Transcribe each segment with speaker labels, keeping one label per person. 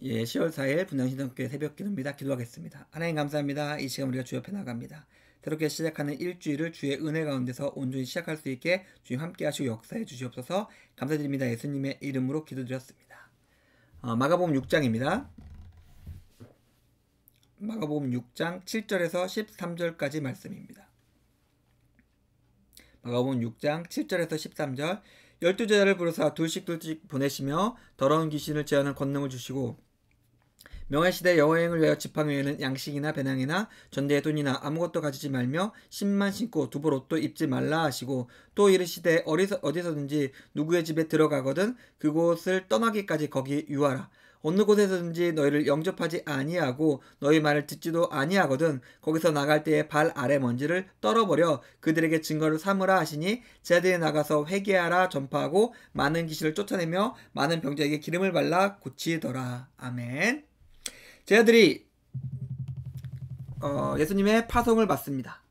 Speaker 1: 예, 10월 4일 분양신정교회 새벽 기도입니다. 기도하겠습니다. 하나님 감사합니다. 이 시간 우리가 주 옆에 나갑니다. 새롭게 시작하는 일주일을 주의 은혜 가운데서 온전히 시작할 수 있게 주님 함께 하시고 역사해 주시옵소서. 감사드립니다. 예수님의 이름으로 기도드렸습니다. 마가복음 6장입니다. 마가복음 6장 7절에서 13절까지 말씀입니다. 마가복음 6장 7절에서 13절 12제자를 부르사 둘씩 보내시며 더러운 귀신을 제하는 권능을 주시고 명예시대 여행을 위하여 지팡이에는 양식이나 배낭이나 전대의 돈이나 아무것도 가지지 말며 신만 신고 두벌 옷도 입지 말라 하시고 또 이르시되 어디서든지 누구의 집에 들어가거든 그곳을 떠나기까지 거기 유하라. 어느 곳에서든지 너희를 영접하지 아니하고 너희 말을 듣지도 아니하거든 거기서 나갈 때에 발 아래 먼지를 떨어버려 그들에게 증거를 삼으라 하시니 제자들이 나가서 회개하라 전파하고 많은 귀신을 쫓아내며 많은 병자에게 기름을 발라 고치더라. 아멘. 제자들이 예수님의 파송을 받습니다.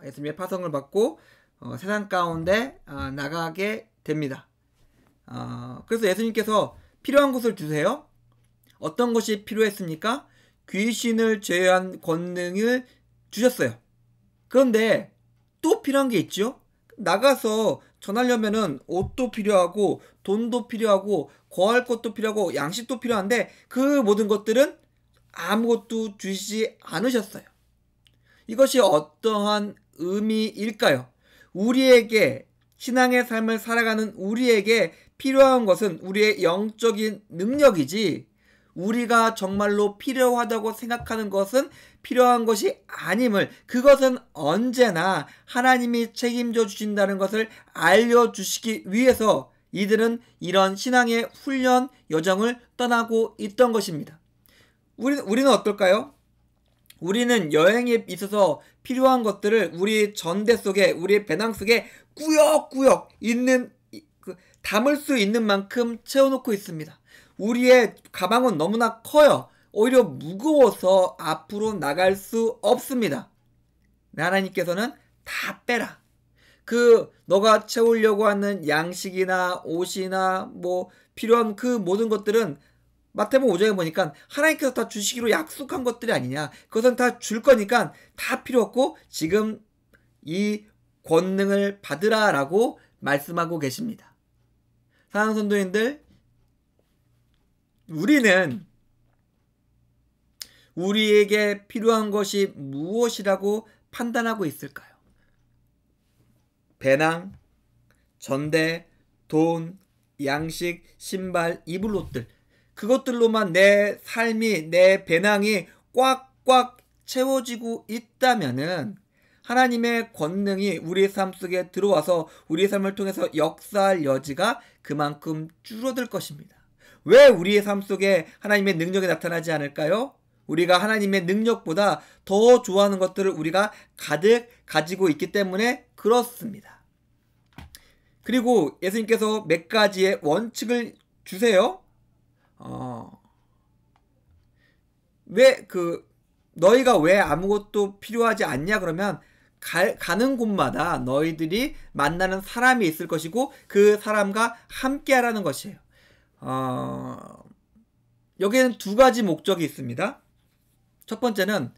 Speaker 1: 예수님의 파송을 받고 세상 가운데 나가게 됩니다. 그래서 예수님께서 필요한 것을 주세요. 어떤 것이 필요했습니까? 귀신을 제어한 권능을 주셨어요. 그런데 또 필요한 게 있죠. 나가서 전하려면은 옷도 필요하고 돈도 필요하고 거할 것도 필요하고 양식도 필요한데 그 모든 것들은 아무것도 주시지 않으셨어요. 이것이 어떠한 의미일까요? 우리에게 신앙의 삶을 살아가는 우리에게 필요한 것은 우리의 영적인 능력이지 우리가 정말로 필요하다고 생각하는 것은 필요한 것이 아님을 그것은 언제나 하나님이 책임져 주신다는 것을 알려주시기 위해서 이들은 이런 신앙의 훈련 여정을 떠나고 있던 것입니다. 우리는 어떨까요? 우리는 여행에 있어서 필요한 것들을 우리 전대 속에 우리 배낭 속에 꾸역꾸역 있는 담을 수 있는 만큼 채워놓고 있습니다. 우리의 가방은 너무나 커요. 오히려 무거워서 앞으로 나갈 수 없습니다. 하나님께서는 다 빼라. 너가 채우려고 하는 양식이나 옷이나 필요한 그 모든 것들은 마태복음 5장에 보니까 하나님께서 다 주시기로 약속한 것들이 아니냐. 그것은 다 줄 거니까 다 필요 없고 지금 이 권능을 받으라라고 말씀하고 계십니다. 사랑하는 성도님들, 우리는 우리에게 필요한 것이 무엇이라고 판단하고 있을까요? 배낭, 전대, 돈, 양식, 신발, 입을 옷들 그것들로만 내 삶이 내 배낭이 꽉꽉 채워지고 있다면은 하나님의 권능이 우리의 삶 속에 들어와서 우리의 삶을 통해서 역사할 여지가 그만큼 줄어들 것입니다. 왜 우리의 삶 속에 하나님의 능력이 나타나지 않을까요? 우리가 하나님의 능력보다 더 좋아하는 것들을 우리가 가득 가지고 있기 때문에 그렇습니다. 그리고 예수님께서 몇 가지의 원칙을 주세요. 너희가 왜 아무것도 필요하지 않냐 그러면 가는 곳마다 너희들이 만나는 사람이 있을 것이고 그 사람과 함께 하라는 것이에요. 여기에는 두 가지 목적이 있습니다. 첫 번째는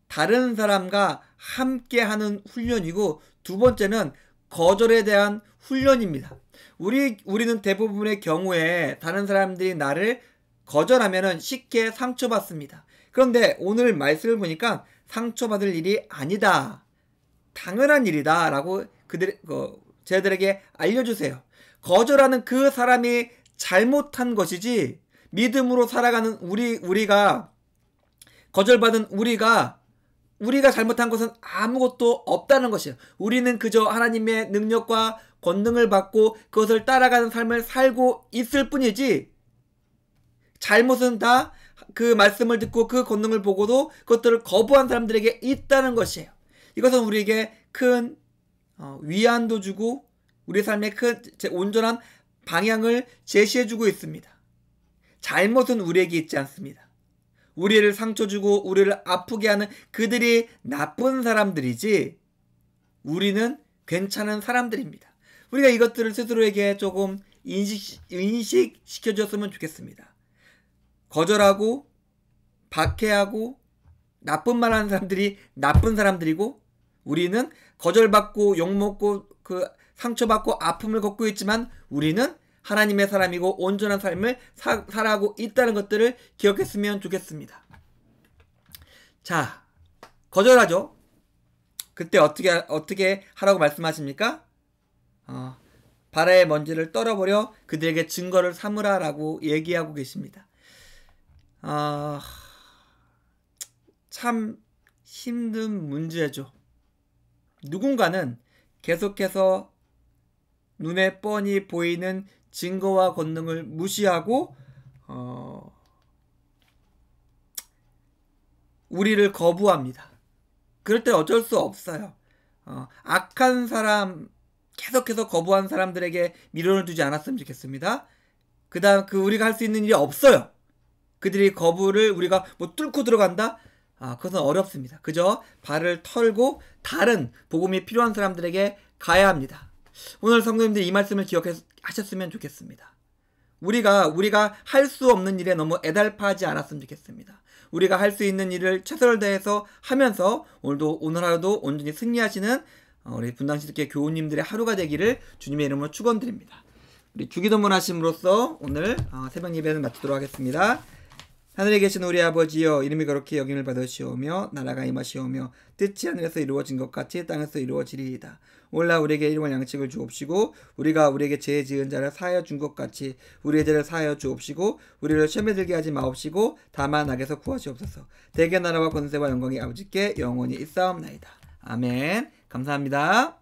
Speaker 1: 다른 사람과 함께 하는 훈련이고 두 번째는 거절에 대한 훈련입니다. 우리는 대부분의 경우에 다른 사람들이 나를 거절하면 쉽게 상처받습니다. 그런데 오늘 말씀을 보니까 상처받을 일이 아니다. 당연한 일이다. 라고 제자들에게 알려주세요. 거절하는 그 사람이 잘못한 것이지 믿음으로 살아가는 우리가 거절받은 우리가 잘못한 것은 아무것도 없다는 것이에요. 우리는 그저 하나님의 능력과 권능을 받고 그것을 따라가는 삶을 살고 있을 뿐이지 잘못은 다 그 말씀을 듣고 그 권능을 보고도 그것들을 거부한 사람들에게 있다는 것이에요. 이것은 우리에게 큰 위안도 주고 우리 삶의 큰 온전한 방향을 제시해주고 있습니다. 잘못은 우리에게 있지 않습니다. 우리를 상처 주고 우리를 아프게 하는 그들이 나쁜 사람들이지 우리는 괜찮은 사람들입니다. 우리가 이것들을 스스로에게 조금 인식시켜줬으면 좋겠습니다. 거절하고 박해하고 나쁜 말 하는 사람들이 나쁜 사람들이고, 우리는 거절받고 욕먹고 그 상처받고 아픔을 겪고 있지만 우리는 하나님의 사람이고 온전한 삶을 살아가고 있다는 것들을 기억했으면 좋겠습니다. 자, 거절하죠. 그때 어떻게 하라고 말씀하십니까? 발의 먼지를 떨어버려 그들에게 증거를 삼으라라고 얘기하고 계십니다. 참 힘든 문제죠. 누군가는 계속해서 눈에 뻔히 보이는 증거와 권능을 무시하고 우리를 거부합니다. 그럴 때 어쩔 수 없어요. 악한 사람, 계속해서 거부한 사람들에게 미련을 두지 않았으면 좋겠습니다. 그다음 우리가 할 수 있는 일이 없어요. 그들이 거부를 우리가 뭐 뚫고 들어간다? 그것은 어렵습니다. 그저 발을 털고 다른 복음이 필요한 사람들에게 가야 합니다. 오늘 성도님들이 이 말씀을 기억하셨으면 좋겠습니다. 우리가 할 수 없는 일에 너무 애달파하지 않았으면 좋겠습니다. 우리가 할 수 있는 일을 최선을 다해서 하면서 오늘 하루도 온전히 승리하시는 우리 분당시대 교우님들의 하루가 되기를 주님의 이름으로 축원드립니다. 우리 주기도문 하심으로써 오늘 새벽 예배는 마치도록 하겠습니다. 하늘에 계신 우리 아버지여, 이름이 거룩히 여김을 받으시오며 나라가 임하시오며 뜻이 하늘에서 이루어진 것 같이 땅에서 이루어지리이다. 오늘날 우리에게 일용할 양식을 주옵시고 우리가 우리에게 죄 지은 자를 사하여 준 것 같이 우리의 죄를 사하여 주옵시고 우리를 시험에 들게 하지 마옵시고 다만 악에서 구하시옵소서. 대개 나라와 권세와 영광이 아버지께 영원히 있사옵나이다. 아멘. 감사합니다.